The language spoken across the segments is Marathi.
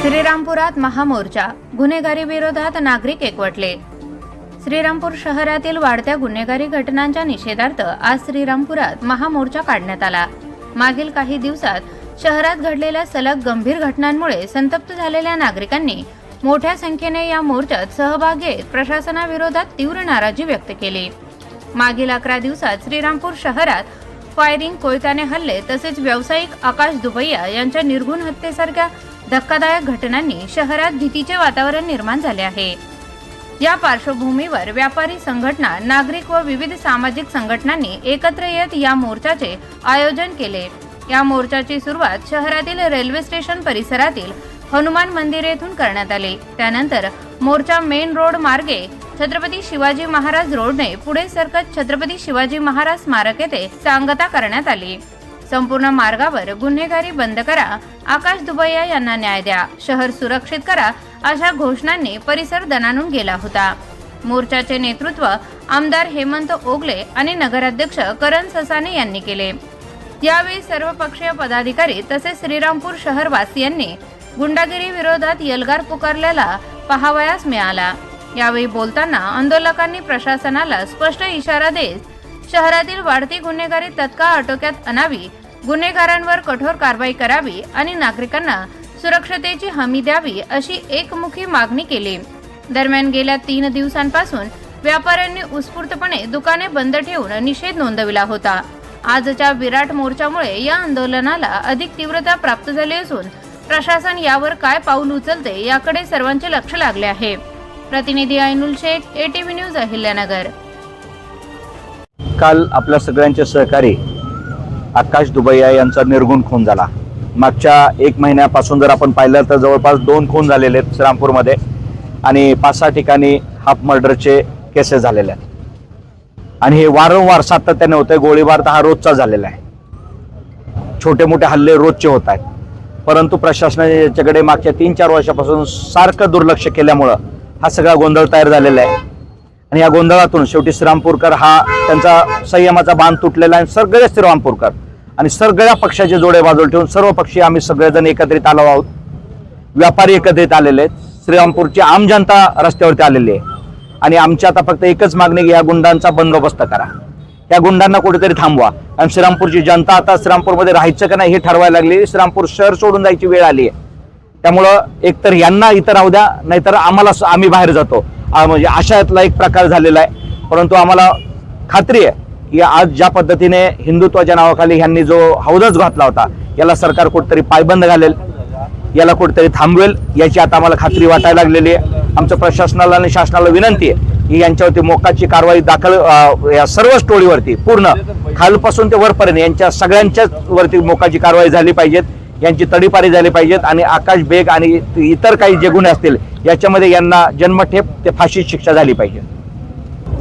श्रीरामपुरात महामोर्चा, गुन्हेगारी विरोधात नागरिक एकवटले। श्रीरामपूर शहरातील वाढत्या गुन्हेगारी घटनांच्या निषेधार्थ आज श्रीरामपुरात महामोर्चा काढण्यात आला। मागील काही दिवसात शहरात घडलेल्या सलग गंभीर घटनांमुळे संतप्त झालेल्या नागरिकांनी मोठ्या संख्येने या मोर्चात सहभाग घेत प्रशासनाविरोधात तीव्र नाराजी व्यक्त केली। मागील 11 दिवसात श्रीरामपूर शहरात फायरिंग, कोयत्याने हल्ले तसेच व्यावसायिक आकाश दुबैया यांच्या निर्घुण हत्येसारख्या धक्कादायक घटनांनी शहरात भीतीचे वातावरण निर्माण झाले आहे। या पार्श्वभूमीवर व्यापारी संघटना, नागरिक व विविध सामाजिक संघटनांनी एकत्र येत या मोर्चाचे आयोजन केले। या मोर्चाची सुरुवात शहरातील रेल्वे स्टेशन परिसरातील हनुमान मंदिर येथून करण्यात आली। त्यानंतर मोर्चा मेन रोड मार्गे छत्रपती शिवाजी महाराज रोडने पुढे सरकत छत्रपती शिवाजी महाराज स्मारक येथे सांगता करण्यात आली। संपूर्ण मार्गावर गुन्हेगारी बंद करा, आकाश दुबैया यांना न्याय द्या, शहर सुरक्षित करा अशा घोषणांनी परिसर दणाणून गेला होता। मोर्चाचे नेतृत्व आमदार हेमंत ओगले आणि नगराध्यक्ष करण ससाने यांनी केले। यावेळी सर्वपक्षीय पदाधिकारी तसेच श्रीरामपूर शहरवासियांनी गुंडागिरी विरोधात एल्गार पुकारलेला पाहावयास मिळाला। यावेळी बोलताना आंदोलकांनी प्रशासनाला स्पष्ट इशारा देत शहरातील वाढती गुन्हेगारी तत्काळ आटोक्यात आणावी, गुन्हेगारांवर कठोर कारवाई करावी आणि नागरिकांना सुरक्षतेची हमी द्यावी अशी एकमुखी मागणी केली। दरम्यान गेल्या 3 दिवसांपासून व्यापाऱ्यांनी उत्स्फूर्तपणे दुकाने बंद ठेवून निषेध नोंदविला होता। आजच्या विराट मोर्चामुळे या आंदोलनाला अधिक तीव्रता प्राप्त झाली असून प्रशासन यावर काय पाऊल उचलते याकडे सर्वांचे लक्ष लागले आहे। प्रतिनिधी आयनुल शेख, ATV न्यूज, अहिल्यानगर। काल आपल्या सगळ्यांचे सहकारी आकाश दुबैया यांचा निर्घुण खून झाला। मागच्या 1 महिन्यापासून जर आपण पाहिलं तर जवळपास 2 खून झालेले आहेत श्रीरामपूरमध्ये आणि 5-6 ठिकाणी हाफ मर्डरचे केसेस झालेले आहेत आणि हे वारंवार सातत्याने होते। गोळीबार तर हा रोजचा झालेला आहे, छोटे मोठे हल्ले रोजचे होत आहेत, परंतु प्रशासनाने याच्याकडे मागच्या 3-4 वर्षापासून सारखं दुर्लक्ष केल्यामुळं हा सगळा गोंधळ तयार झालेला आहे आणि या गोंधळातून शेवटी श्रीरामपूरकर हा त्यांचा संयमाचा बांध तुटलेला आहे। सगळे श्रीरामपूरकर आणि सगळ्या पक्षाचे जोडे बाजूला ठेवून सर्व पक्षी आम्ही सगळेजण एकत्रित आलो आहोत। व्यापारी एकत्रित आलेले आहेत, श्रीरामपूरची आम जनता रस्त्यावरती आलेली आहे आणि आमची आता फक्त एकच मागणी की या गुंडांचा बंदोबस्त करा, या गुंडांना कुठेतरी थांबवा आणि श्रीरामपूरची जनता आता श्रीरामपूरमध्ये राहायचं का नाही हे ठरवायला लागली। श्रीरामपूर शहर सोडून जायची वेळ आली आहे, त्यामुळं एकतर यांना इथं राहू द्या नाहीतर आम्ही बाहेर जातो म्हणजे अशातला एक प्रकार झालेला आहे। परंतु आम्हाला खात्री आहे की आज ज्या पद्धतीने हिंदुत्वाच्या नावाखाली ह्यांनी जो हौदाच घातला होता याला सरकार कुठेतरी पायबंद घालेल, याला कुठेतरी थांबवेल याची आता आम्हाला खात्री वाटायला लागलेली आहे। आमच्या प्रशासनाला आणि शासनाला विनंती आहे की यांच्यावरती मोक्काची कारवाई दाखल या सर्व टोळीवरती पूर्ण खालपासून ते वरपर्यंत यांच्या सगळ्यांच्याच वरती मोक्काची कारवाई झाली पाहिजेत, यांची तडीपारी झाली पाहिजेत आणि आकाश बेग आणि इतर काही जे गुन्हे असतील याच्यामध्ये यांना जन्मठेप ते फाशी शिक्षा झाली पाहिजे।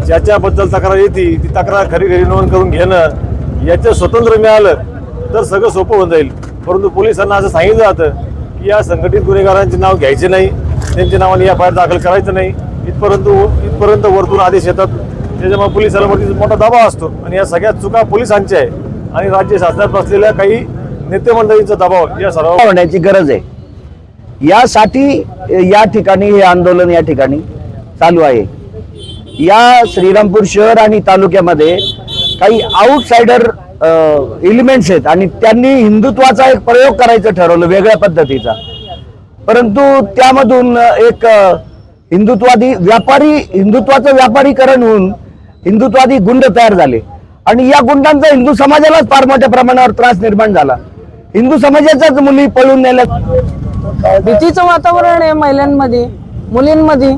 ज्याच्याबद्दल तक्रार येते ती तक्रार खरी नोंद करून घेणं याचं स्वतंत्र मिळालं तर सगळं सोपं होऊन जाईल। परंतु पोलिसांना असं सांगितलं जातं की या संघटित गुन्हेगारांचे नाव घ्यायचे नाही, त्यांच्या नावाने या बाहेर दाखल करायचं नाही, इथपर्यंत वरतून आदेश येतात। त्याच्यामुळे पोलिसाला मोठा दबाव असतो आणि या सगळ्या चुका पोलिसांच्या आहे आणि राज्य शासनात बसलेल्या काही नेते मंडळींचा दबाव या सर्व होण्याची गरज आहे। यासाठी या ठिकाणी हे आंदोलन या ठिकाणी चालू आहे। या श्रीरामपूर शहर आणि तालुक्यामध्ये काही आउटसाइडर एलिमेंट्स आहेत आणि त्यांनी हिंदुत्वाचा एक प्रयोग करायचं ठरवलं वेगळ्या पद्धतीचा, परंतु त्यामधून एक हिंदुत्वाचं व्यापारीकरण होऊन हिंदुत्वादी गुंड तयार झाले आणि या गुंडांचा हिंदू समाजालाच फार मोठ्या प्रमाणावर त्रास निर्माण झाला। हिंदू समाजाच्याच मुली पळून नेल्या। भीतीचं वातावरण आहे महिलांमध्ये, मुलींमध्ये।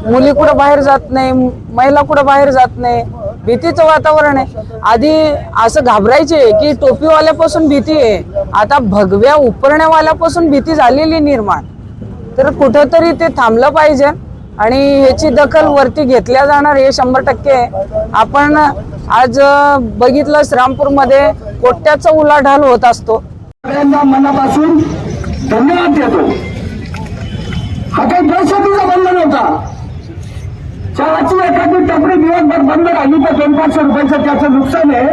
मुली कुठं बाहेर जात नाही, महिला कुठं बाहेर जात नाही, भीतीचं वातावरण आहे। आधी असं घाबरायचे की टोपीवाल्यापासून भीती आहे, आता भगव्या उपरण्यावाल्यापासून भीती झालेली निर्माण। तर कुठंतरी ते थांबलं पाहिजे आणि ह्याची दखल वरती घेतल्या जाणार हे 100% आपण आज बघितलं श्रीरामपूरमध्ये कोट्याचा उलाढाल होत असतो। मनापासून धन्यवाद देतो। हा काही दहशतीचा बंद नव्हता। चहाची एखादी टपरी दिवसभर बंद राहिली तर 200-500 रुपयाचं त्याचं नुकसान आहे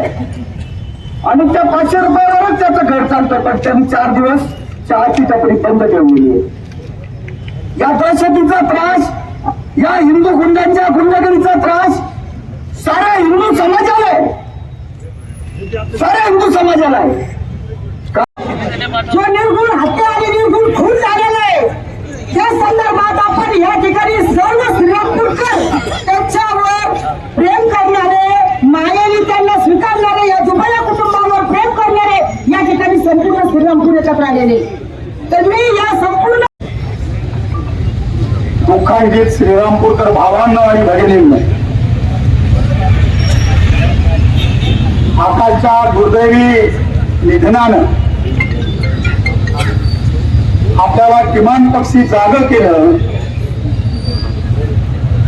आणि त्या 500 रुपयावरच त्याचं घर चालतं, पण त्यांनी 4 दिवस चहाची टपरी बंद ठेवली आहे। या दहशतीचा त्रास, या हिंदू गुंडांच्या गुंडगिरीचा त्रास साऱ्या हिंदू समाजाला आहे, साऱ्या हिंदू समाजाला आहे. जो निर्गुण हत्या आणि निर्गुण खून झालेला आहे त्या संदर्भात आपण या ठिकाणी सर्व श्रीरामपूरकर त्यांच्यावर प्रेम करणारे, मायेने त्यांना स्वीकारणारे, या जुबैया कुटुंबावर प्रेम करणारे या ठिकाणी संपूर्ण श्रीरामपूर एकत्र आलेले. तर मी या संपूर्ण दुःखांकित श्रीरामपूरकर भावांना आणि भगिनींना आकाशच्या दुर्दैवी निधनानं आपल्याला किमान पक्षी जागं केलं.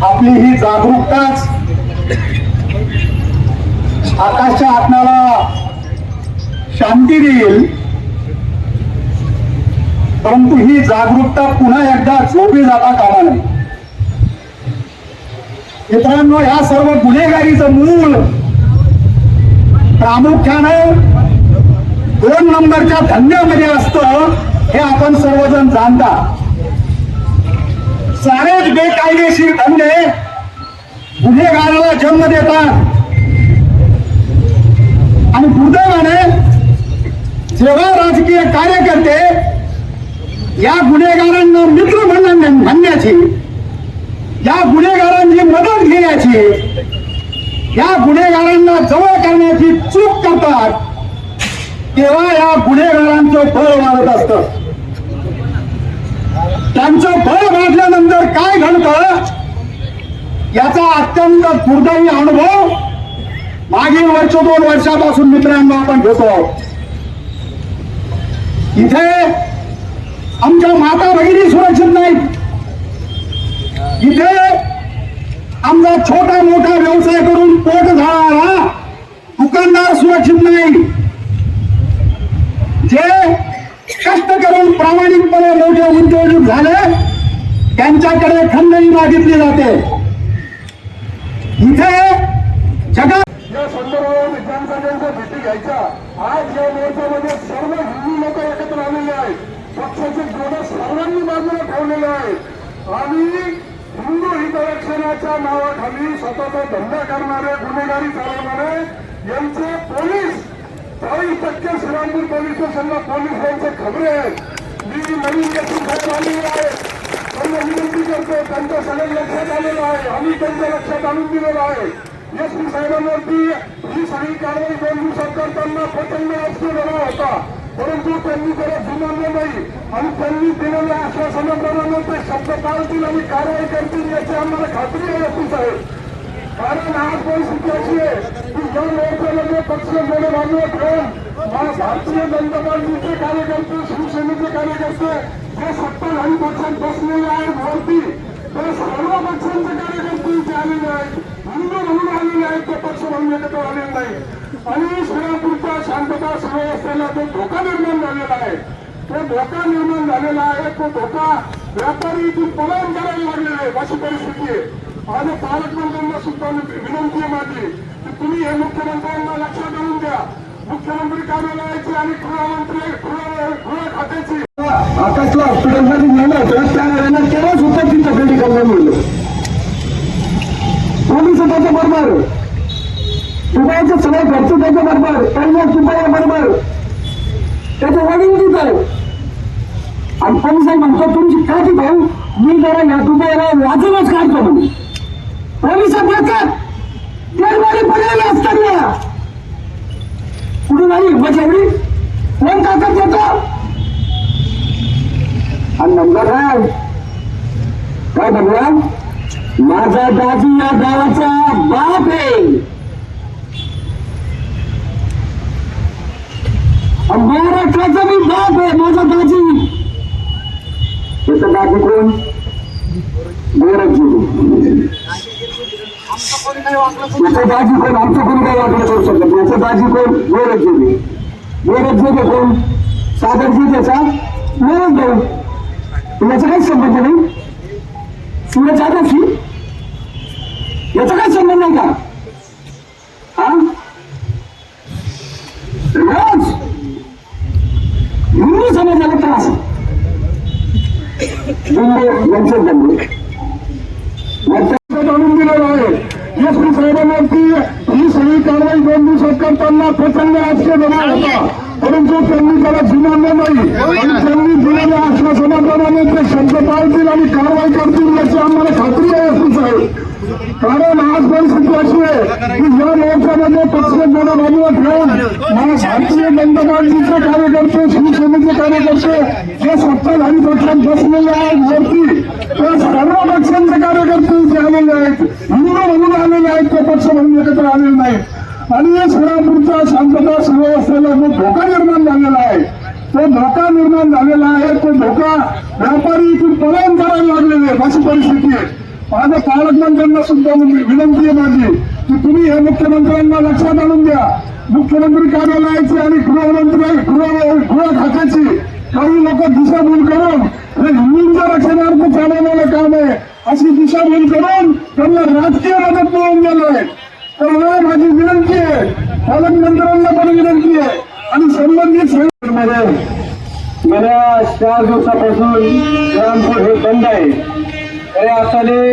आपली ही जागरूकताच आकाशच्या आत्म्याला शांती देईल, परंतु ही जागरूकता पुन्हा एकदा झोपी जाता कामा नये. मित्रांनो, ह्या सर्व गुन्हेगारीचं मूळ प्रामुख्यानं 2 नंबरच्या धंद्यामध्ये असतं हे आपण सर्वजण जाणता. सारेच बेकायदेशीर धंदे गुन्हेगाराला जन्म देतात आणि दुर्दैवाने जेव्हा राजकीय कार्यकर्ते या गुन्हेगारांना मित्र म्हणण्याची, या गुन्हेगारांची मदत घेण्याची, या गुन्हेगारांना जवळ करण्याची चूक करतात तेव्हा या गुन्हेगारांचं बळ वाढत असतं. त्यांचं बळ वाढल्यानंतर काय घडतं याचा अत्यंत दुर्दैवी अनुभव मागील 2 वर्षापासून मित्रांनो आपण घेतो. इथे आमच्या माता भगिनी सुरक्षित नाहीत. इथे आमचा छोटा मोठा व्यवसाय करून पोट झाला दुकानदार सुरक्षित नाही. जे कष्ट करून प्रामाणिकपणे मोठे उद्योजक झाले त्यांच्याकडे खंडणी मागितली जाते. इथे जगात या संदर्भात विधानसभेच्या भेटी घ्यायच्या. आज या मोर्चामध्ये सर्व हिंदू लोक एकत्र आलेले आहेत. पक्षाचे जोडे सर्वांनी बाजूला ठेवलेले आहेत आणि हिंदू हितरक्षणाच्या नावाखाली स्वतःचा धंदा करणारे, गुन्हेगारी चालवणारे यांचे पोलीस 40% श्रीरामपूर पोलीस स्टेशनला पोलीस यांचे खबरे आहेत. मी नवीन व्यक्ती साहेब आलेले आहेत, त्यांना विनंती करतो, त्यांच्या सगळ्या लक्षात आलेलं आहे, आम्ही त्यांच्या लक्षात आणून दिलेलं आहे. एसपी साहेबांवरती ही सगळी कारवाई 2 दिवसात करताना प्रचंड आक्षेप झाला होता, परंतु त्यांनी त्याला जुमानलं नाही आणि त्यांनी दिलेल्या आश्वासनाप्रमाणे ते शब्द पाळतील आणि कारवाई करतील याची आम्हाला खात्री आहे एसपी साहेब. कारण आज परिस्थिती अशी आहे की या मोर्चामध्ये पक्ष जोडे बाजूला ठेवून भारतीय जनता पार्टीचे कार्यकर्ते, शिवसेनेचे कार्यकर्ते जे सत्ताधारी पक्षात बसलेले आहेत वरती, ते सर्व पक्षांचे कार्यकर्ते इथे आलेले आहेत. हिंदू म्हणून आलेले आहेत, ते पक्ष म्हणून एकत्र आलेले नाही. आणि श्रीरामपूरच्या शांतता सुव्यवस्थेला जो धोका निर्माण झालेला आहे, तो धोका निर्माण झालेला आहे, तो धोका व्यापारी इथून पलायन करायला लागलेले आहे अशी परिस्थिती आहे. आणि पालकमंत्र्यांना सुद्धा विनंती आहे माझी की तुम्ही हे मुख्यमंत्र्यांना लक्षात आणून द्या. मुख्यमंत्री कार्यालयाची आणि गृह खात्याची आकाशला हॉस्पिटलमध्ये नेलं होतं त्यावेळेला तेव्हाच होतं ती तब्येती करण्यात मिळलं. पोलीस त्याच्या बरोबर, दुबईचे सगळे घरचे त्याच्या बरोबर, त्यांना दुबई बरोबर त्याच्या वडील आहे. आणि पोलिसांनी म्हणतो तुमची काय ती भाऊ मी जरा या दुबईला वाजूनच काढतो म्हणून पोलिसात येतात तेलवाडी पडलेले असताना कुठून आली हिंमत एवढी, कोण ताकद देतो. आणि नंबर काय म्हणला, माझा दाजी या गावाचा बाप आहे. महाराष्ट्राचा मी बाप आहे, माझा दाजी. त्याचा दाजी कोण, गोरखजी. याचा दाजी कोण, आमचं कोण काही वाटलं करू शकत. याचा दाजी कोण, गोरखजी. गोरखजी कोण, सागरजी त्याचा मोहन भाऊ. याचा काही संबंध नाही. सूरज जाधवशी याचा काही संबंध नाही का. हा रोज हिंदू समाजाला त्रास हिंदू देणार होता, परंतु त्यांनी त्याला जुमानलं नाही आणि त्यांनी दिलेल्या आश्वासनाप्रमाणे ते शब्द पाळतील आणि कारवाई करतील याची आम्हाला खात्री आहे साहेब. कारण आज परिस्थिती अशी आहे की या मोर्चामध्ये पक्ष जण बाजूला ठेवून मला भारतीय जनता पार्टीचे कार्यकर्ते, शिवसेनेचे कार्यकर्ते जे सत्ताधारी पक्षात बसलेले आहेत वरती, ते सर्व पक्षांचे कार्यकर्ते जे आलेले आहेत, हिंदू म्हणून आलेले आहेत, ते पक्ष म्हणून एकत्र आलेले नाहीत आणि सोलापूरच्या शांतता सुव्यवस्थेला जो धोका निर्माण झालेला आहे, तो धोका निर्माण झालेला आहे, तो धोका व्यापारी इथून पलायन करायला लागलेले आहेत, अशी परिस्थिती आहे. माझ्या पालकमंत्र्यांना सुद्धा विनंती आहे माझी की तुम्ही हे मुख्यमंत्र्यांना लक्षात आणून द्या. मुख्यमंत्री कार्यालयाची आणि गृह खात्याची काही लोक दिशाभूल करून हे हिंदूंच्या रक्षणार्थ चालवलेलं काम आहे अशी दिशाभूल करून त्यांना राजकीय मदत मिळवून गेलोय. तर मला माझी विनंती आहे, पालकमंत्र्यांना पण विनंती आहे आणि संबंधित गेल्या 4 दिवसापासून श्रीरामपूर हे बंद आहे. खऱ्या अर्थाने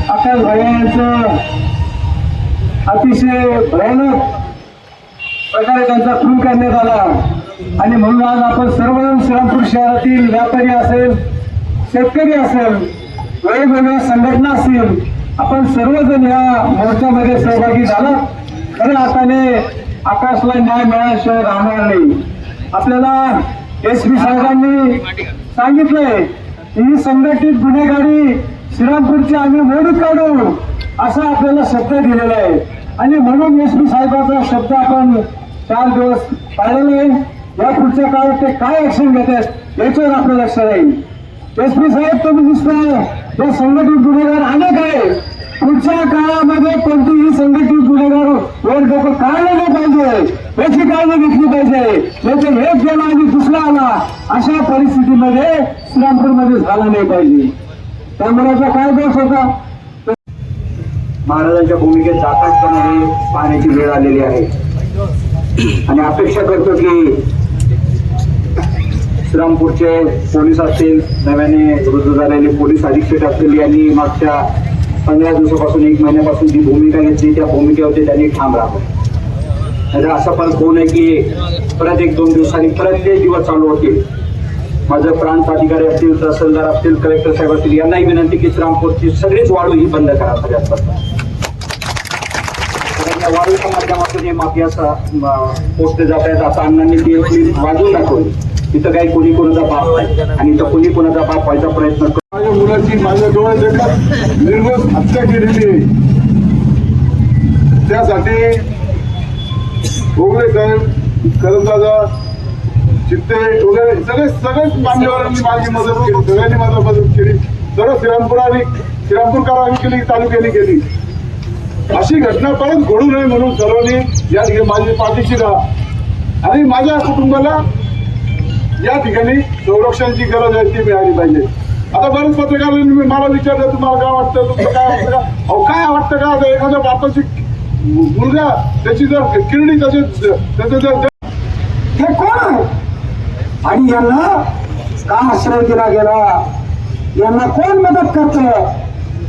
आकाश भायांचं अतिशय भयानक प्रकारे त्यांचा खून करण्यात आला आणि म्हणून आज आपण सर्वजण श्रीरामपूर शहरातील व्यापारी असेल, शेतकरी असेल, वेगवेगळ्या संघटना असतील, आपण सर्वजण या मोर्चामध्ये सहभागी झाला. खऱ्या अर्थाने आकाशला न्याय मिळाल्याशिवाय राहणार नाही. आपल्याला SP साहेबांनी सांगितलंय ही संघटित गुन्हेगारी श्रीरामपूरची आम्ही मोडीत काढू असा आपल्याला शब्द दिलेला आहे आणि म्हणून SP साहेबांचा शब्द आपण 4 दिवस पाळलेला आहे. या पुढच्या काळात ते काय ऍक्शन घेत आहेत याच्यावर आपलं लक्ष राहील. SP साहेब तुम्ही नुसतं हे संघटित गुन्हेगार अनेक आहे, पुढच्या काळामध्ये कोणतीही संघटित गुन्हेगार वर डोकं काढलं नाही पाहिजे, याची काळजी घेतली पाहिजे. त्याचं एक गेला आणि दुसरा आला अशा परिस्थितीमध्ये श्रीरामपूरमध्ये झाला नाही पाहिजे. त्यामुळे याचा काय दोष होता? महाराजांच्या भूमिकेत जातात करणारी पाहण्याची वेळ आलेली आहे आणि अपेक्षा करतो की श्रीरामपूरचे पोलीस असतील, नव्याने रुजू झालेले पोलीस अधीक्षक असतील, यांनी मागच्या 15 दिवसापासून 1 महिन्यापासून जी भूमिका घेतली त्या भूमिकेवरती त्यांनी ठाम राहावं. तर असं पण होऊ नये की परत 1-2 दिवसांनी परत ते दिवस चालू होतील. माझं प्रांत अधिकारी असतील, तहसीलदार असतील, कलेक्टर साहेब असतील, यांनाही विनंती की श्रीरामपूरची सगळीच वाळू ही बंद करा सगळ्यात प्रथम. वाळूच्या माध्यमातून हे माफिया पोचले जात आहेत. आता अण्णांनी ती बाजू दाखवली, इथं काही कोणी कोणाचा बाप नाही आणि इथं कोणी कोणाचा बाप व्हायचा प्रयत्न करतो. माझ्या मुलाची माझ्या डोळे देखत निर्दोष हत्या केलेली आहे. त्यासाठी भोगले साहेब, करंदाजा, चित्ते, टोले सगळेच मान्यवरांनी माझी मदत केली, सगळ्यांनी माझी मदत केली. सर्व श्रीरामपूरकरांनी केली, तालुक्याने केली. अशी घटना परत घडू नये म्हणून सर्वांनी या ठिकाणी माझी पाठीशी राहा आणि माझ्या कुटुंबाला या ठिकाणी संरक्षणाची गरज आहे ती मिळाली पाहिजे. आता बरेच पत्रकारांनी मला विचारलं तुम्हाला काय वाटतं, तुमचं काय वाटतं का? अहो काय वाटतं का? आता एखाद्या बापाची मुलगा त्याची जर किरडी त्याचं जर हे कोण आणि यांना का आश्रय दिला गेला, यांना कोण मदत करत?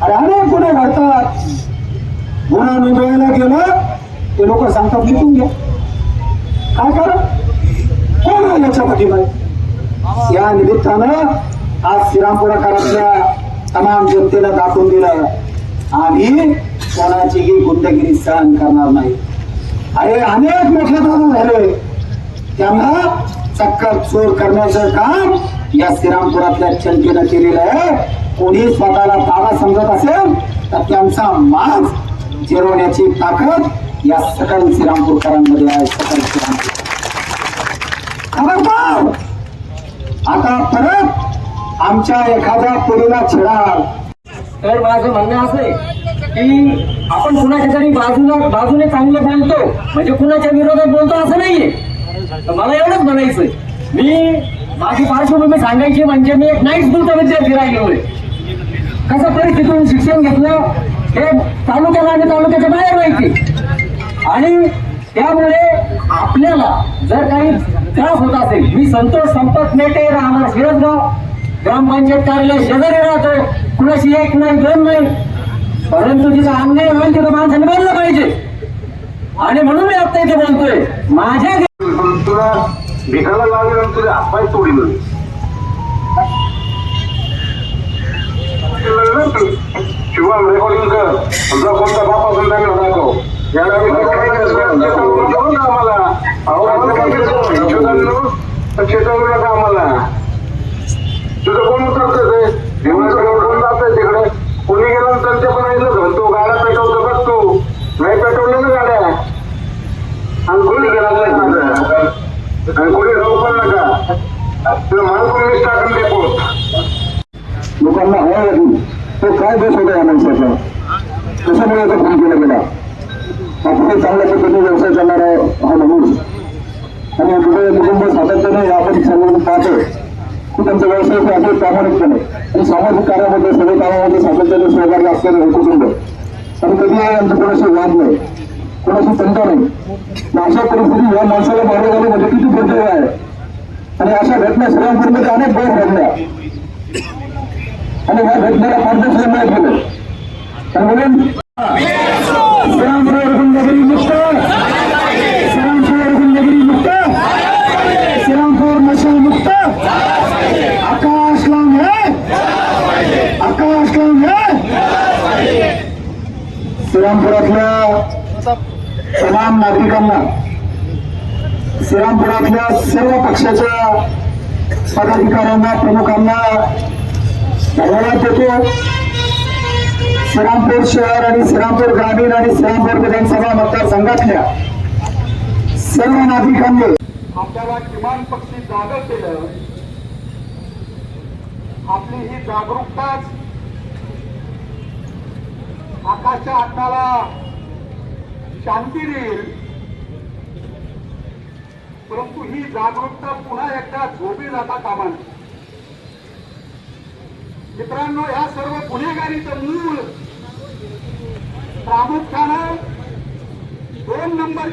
अरे अनेक गुन्हे घडतात, गुन्हा नोंदवायला गेलं ते लोक सांगतात लिहून घ्या. काय करा, कोण आहे याच्या पाठीमागे? या निमित्तानं आज श्रीरामपुराकरांच्या तमाम जनतेला दाखवून दिलं आम्ही कोणाचीही गुंडगिरी सहन करणार नाही. अरे अनेक मोठे दादा झाले, त्यांना चक्कर चोर करण्याचं काम या श्रीरामपुरातल्या जनतेनं केलेलं आहे. कोणी स्वतःला दादा समजत असेल तर त्यांचा माज जिरवण्याची ताकद या सकल श्रीरामपूरकरांमध्ये आहे. सकल श्रीरामपूर खबरदार, आता परत आमच्या एखाद्या पिढीला छेडाल तर माझं म्हणणं असं आहे की आपण कुणाच्या तरी बाजूने चांगलं बोलतो म्हणजे कुणाच्या विरोधात बोलतो असं नाहीये. तर मला एवढंच म्हणायचंय, मी माझी पार्श्वभूमी सांगायची म्हणजे मी एक नाईट स्कूलचा विद्यार्थी राहिलोय. कसं परिस्थितीतून शिक्षण घेतलं हे तालुक्याला आणि तालुक्याच्या बाहेर माहिती आणि त्यामुळे आपल्याला जर काही त्रास होत असेल, मी संतोष संपत नेटे राहणार शिरसगाव, ग्रामपंचायत कार्यालय शेजारी राहतो, कुणाशी 1 नाही 2 नाही, परंतु जिथं अन्याय होईल तिथं माणसाने बोललं पाहिजे. आणि म्हणून मी आता इथे बोलतोय माझ्या तुला भिकाला लावले आणि तुझे हातपाय तोडले शिवम रेकॉर्डिंग कर तुझा कोणता बाप असेल त्यांना दाखव चेतवू नका आम्हाला तुझं कोण उतरतं ते कोण जातंय तिकडे कोणी गेलं त्यांच्या पण घालतो गाड्या पेटवतो बघ तू नाही पेटवलं ना गाड्या आणि कोणी गेला आणि कोणी राहू पण नका तुला मला कोणी टाकून दे लोकांना हवा लागून तो काय दोष होता या माणसाचा कशामुळे याचा फोन केला गेला आपण चांगल्या पद्धतीने व्यवसाय करणारा हा माणूस आणि कुटुंब सातत्याने आपण सगळं पाहतोय की त्यांचा व्यवसाय असेल प्रामाणिकपणे आणि सामाजिक कार्यामध्ये सगळ्या कामामध्ये सातत्याने सहकार्य असलेलं हे कुटुंब आणि कधी आमचं कोणाशी वाद नाही कोणाशी चिंता नाही अशा परिस्थितीत या माणसाला मारलं झालं म्हणजे किती दुर्दैव आहे आणि अशा घटना श्रीरामपूरमध्ये अनेक वेळ घडल्या आणि या घटनेला पारदर्शक नाही केलं आणि म्हणून श्रीरामपूर गुंडगिरी मुक्त श्रीरामपूर गुंडगिरी मुक्त श्रीरामपूर नशा मुक्त आकाश लांबे आकाश लांबे श्रीरामपुरातल्या तमाम नागरिकांना श्रीरामपुरातल्या सर्व पक्षाच्या पदाधिकाऱ्यांना प्रमुखांना धन्यवाद देतो श्रीरामपूर शहर आणि श्रीरामपूर ग्रामीण आणि श्रीरामपूर विधानसभा मतदारसंघातल्या सर्व नागरिकांनी आपल्याला किमान पक्षी जागं केलं आपली ही जागरूकताच आकाशच्या आत्म्याला शांती देईल परंतु ही जागरूकता पुन्हा एकदा झोपी जाता कामा नये मित्रांनो या सर्व गुन्हेगारीचं मूळ प्रामुख्यानं 2 नंबर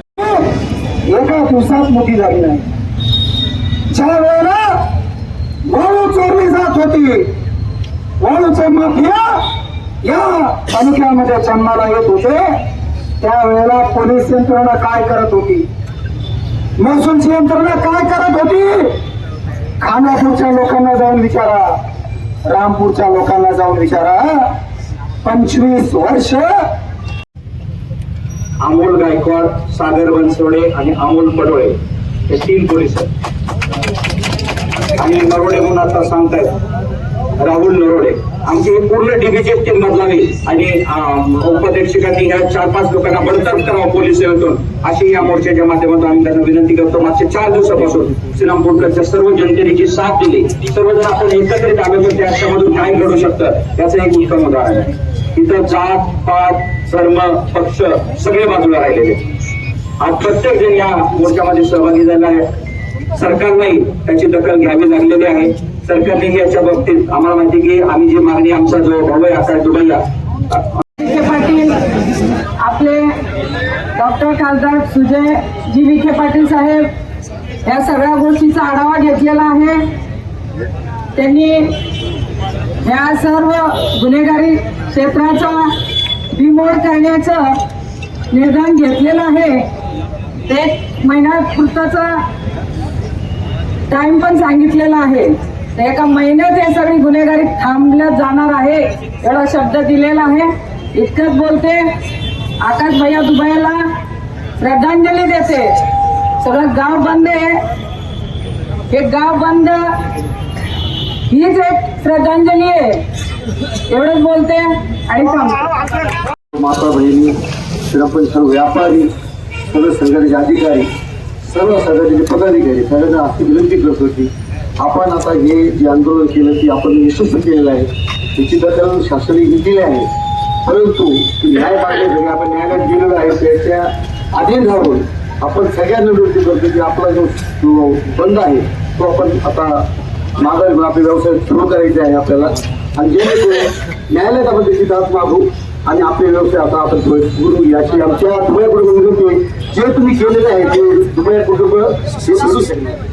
एका दिवसात मोठी झाली नाही ज्या वेळेला वाळू चोरली जात होती वाळूचे माफिया या तालुक्यामध्ये जन्माला येत होते त्यावेळेला पोलीस यंत्रणा काय करत होती महसूलची यंत्रणा काय करत होती खानापूरच्या लोकांना जाऊन विचारा रामपूरच्या लोकांना जाऊन विचारा 25 वर्ष अमोल गायकवाड सागर बनसोडे आणि अमोल पडोळे हे 3 पोलीस आहेत आणि नरोडे म्हणून आता सांगतायत राहुल नरोडे आमची ही पूर्ण डीबीची टीम बदलावी आणि उपाध्यक्षकांनी ह्या 4-5 लोकांना बडतर्फ करावं पोलीस सेवेतून अशी या मोर्चाच्या माध्यमातून आम्ही त्यांना विनंती करतो मागच्या 4 दिवसापासून श्रीरामपूरच्या सर्व जनतेने जी साथ दिली सर्वजण आपण एकत्रित आलो तर त्याच्यामधून काय घडू शकतं याचं एक उत्तम उदाहरण आहे इथं जात पात धर्म पक्ष सगळे बाजूला राहिलेले आज प्रत्येक जण या मोर्चामध्ये सहभागी झाला आहे सरकारलाही त्याची दखल घ्यावी लागलेली आहे सरकारने याच्या बाबतीत आम्हाला माहिती की आम्ही जी मागणी आमचा जो भाऊ आहे आकाश दुबैया विखे पाटील आपले डॉक्टर खासदार सुजय जी विखे पाटील साहेब या सगळ्या गोष्टीचा आढावा घेतलेला आहे त्यांनी या सर्व गुन्हेगारी क्षेत्राचा बिमोड करण्याचं निर्णय घेतलेलं आहे 1 महिन्यापुरताचा टाइम पण सांगितलेला आहे एका महिन्यात हे सगळी गुन्हेगारी थांबल्या जाणार आहे एवढा शब्द दिलेला आहे इतकंच बोलते आकाश भैया दुबईला श्रद्धांजली देते सगळं गाव बंद आहे हे गाव बंद हीच एक श्रद्धांजली आहे एवढंच बोलते आणि माता बहिणी श्रीरामपूर सर्व व्यापारी सर्व संघटनेचे अधिकारी सर्व संघटनेचे पदाधिकारी सगळ्यांना अशी विनंती करत होती आपण आता हे जे आंदोलन केलं ते आपण यशस्वी केलेलं आहे त्याची दखल शासनाने घेतलेली आहे परंतु न्याय मागण्यासाठी आपण न्यायालयात गेलेलो आहे त्याच्या अधीन राहून आपण सगळ्यांना विनंती करतो की आपला जो बंद आहे तो आपण आता मागे आपले व्यवसाय सुरू करायचे आहे आपल्याला आणि जेणेकरून न्यायालयात आपण त्याची दाद मागू आणि आपले व्यवसाय आता आपण सुरू याची आमच्या दुबई कुटुंब विनंती जे तुम्ही केलेले आहे ते दुबई कुटुंब हे सुरू शकणार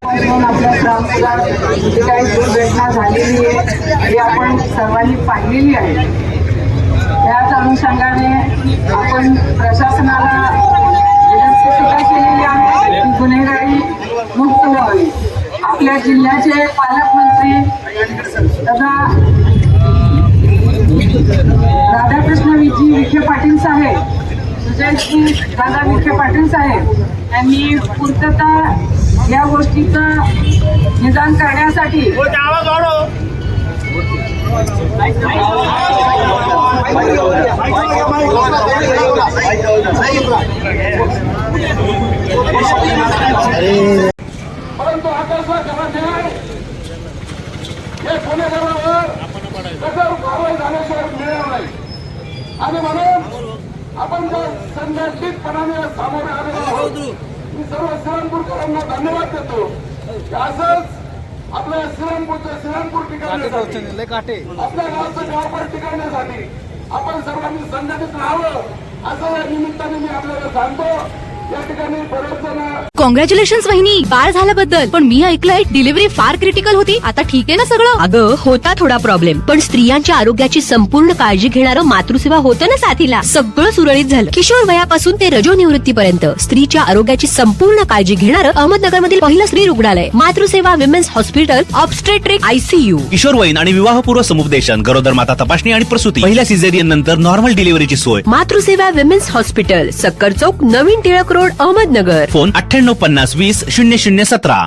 आपल्या ग्रामला जी काही दुर्घटना झालेली आहे ती आपण सर्वांनी पाहिलेली आहे त्यात अनुषंगाने आपण प्रशासनाला विनंती सुद्धा केलेली आहे की गुन्हेगारी मुक्त व्हावी. आपल्या जिल्ह्याचे पालकमंत्री दादा राधाकृष्ण विखे पाटील साहेब, सुजयसिंग दादा विखे पाटील साहेब यांनी पूर्तता या गोष्टीचं निदान करण्यासाठी परंतु आकाशला करायचे हे गुन्हेगारावर कठोर कारवाई झाल्याशिवाय मिळणार नाही. आणि म्हणून आपण जर संघटितपणाने सामोरे आलेलो आहोत. मी सर्व श्रीरामपूरकरांना धन्यवाद देतो. असंच आपल्या श्रीरामपूर टिकवण्यासाठी, आपल्या गावचं गावभर टिकवण्यासाठी आपण सर्वांनी संघटित राहावं असं या निमित्ताने मी आपल्याला सांगतो. या ठिकाणी बरेच जण कॉंग्रॅच्युलेशन्स वहिनी, बाळ झाल्याबद्दल. पण मी ऐकलंय डिलिव्हरी फार क्रिटिकल होती. आता ठीक आहे ना सगळं? अगं होता थोडा प्रॉब्लेम, पण स्त्रियांच्या आरोग्याची संपूर्ण काळजी घेणारं मातृसेवा होतं ना साथीला. सगळं सुरळीत झालं. किशोर वयापासून ते रजोनिवृत्तीपर्यंत स्त्रीच्या आरोग्याची संपूर्ण काळजी घेणारं अहमदनगरमधील पहिलं स्त्री रुग्णालय Matruseva women's hospital, obstetric ICU. किशोरवयीन आणि विवाहपूर्व समुपदेशन, गरोदर माता तपासणी आणि प्रसूती, पहिल्या सिझेरियन नंतर नॉर्मल डिलिव्हरीची सोय. मातृसेवा विमेन्स हॉस्पिटल, सक्कर चौक, नवीन टिळक रोड, अहमदनगर. फोन 9850 20 0017.